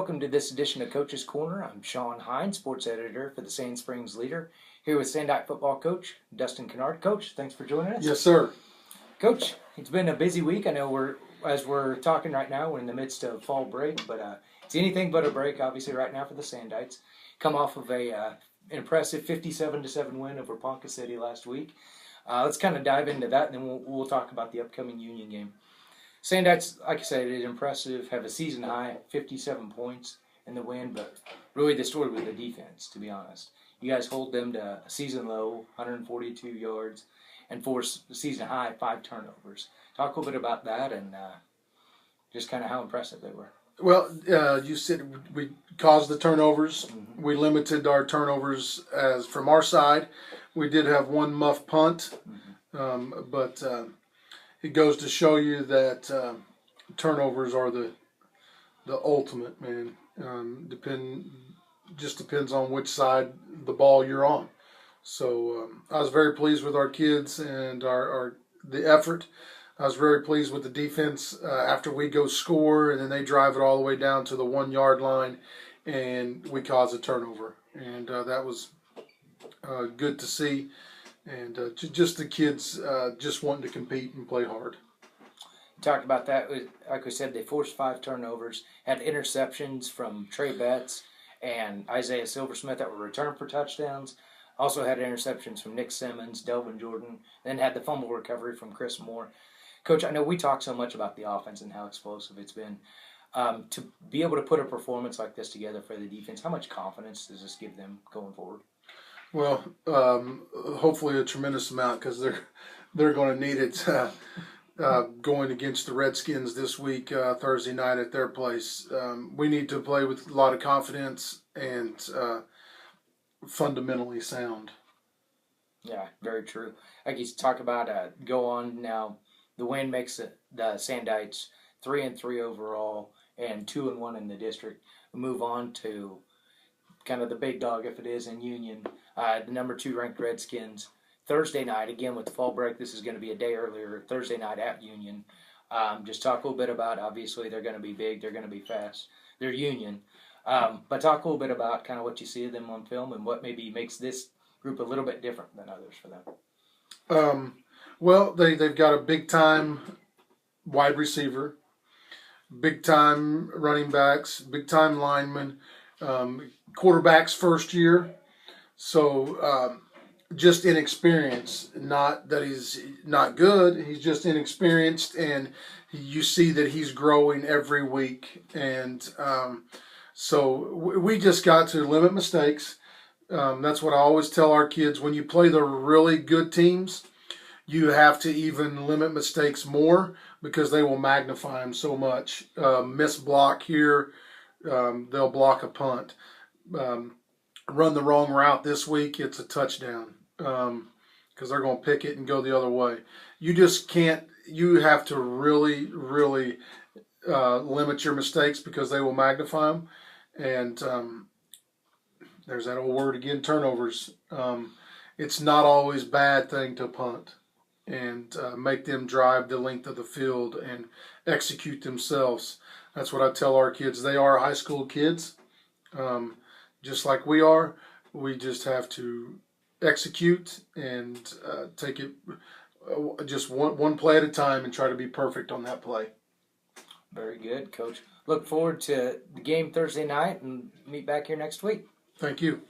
welcome to this edition of Coach's Corner. I'm Shawn, Hein, sports editor for the Sand Springs Leader, here with Sandite football coach Dustin Kinard. Coach, thanks for joining us. Yes, sir. Coach, it's been a busy week. I know as we're talking right now, we're in the midst of fall break, but it's anything but a break, obviously, right now for the Sandites. Come off of an impressive 57-7 win over Ponca City last week. Let's kind of dive into that, and then we'll talk about the upcoming Union game. Sandites, like I said, is impressive, have a season high, 57 points in the win, but really the story was the defense, to be honest. You guys hold them to a season low, 142 yards, and force a season high, 5 turnovers. Talk a little bit about that and just kind of how impressive they were. Well, you said we caused the turnovers. Mm-hmm. We limited our turnovers from our side. We did have one muff punt, but it goes to show you that turnovers are the ultimate, man. Just depends on which side the ball you're on. So I was very pleased with our kids and the effort. I was very pleased with the defense after we go score and then they drive it all the way down to the 1 yard line and we cause a turnover. And that was good to see. And just the kids just wanting to compete and play hard. Talked about that. Like we said, they forced 5 turnovers, had interceptions from Trey Betts and Isaiah Silversmith that were returned for touchdowns. Also had interceptions from Nick Simmons, Delvin Jordan, then had the fumble recovery from Chris Moore. Coach, I know we talk so much about the offense and how explosive it's been. To be able to put a performance like this together for the defense, how much confidence does this give them going forward? Well, hopefully a tremendous amount because they're going to need it going against the Redskins this week, Thursday night at their place. We need to play with a lot of confidence and fundamentally sound. Yeah, very true. Like you talk about go on now, the win makes the Sandites 3-3 overall and 2-1 in the district. We move on to kind of the big dog, if it is, in Union, the number 2 ranked Redskins. Thursday night, again with the fall break, this is going to be a day earlier, Thursday night at Union. Just talk a little bit about, obviously, they're going to be big, they're going to be fast. They're Union. But talk a little bit about kind of what you see of them on film and what maybe makes this group a little bit different than others for them. Well, they've got a big-time wide receiver, big-time running backs, big-time linemen, quarterback's first year. So just inexperienced. Not that he's not good. He's just inexperienced, and you see that he's growing every week. And so we just got to limit mistakes. That's what I always tell our kids. When you play the really good teams, you have to even limit mistakes more because they will magnify them so much. Miss block here, they'll block a punt. Run the wrong route this week, it's a touchdown because they're going to pick it and go the other way. You just can't. You have to really, really limit your mistakes because they will magnify them. And there's that old word again, turnovers. It's not always a bad thing to punt and make them drive the length of the field and execute themselves. That's what I tell our kids. They are high school kids, just like we are. We just have to execute and take it just one play at a time and try to be perfect on that play. Very good, Coach. Look forward to the game Thursday night and meet back here next week. Thank you.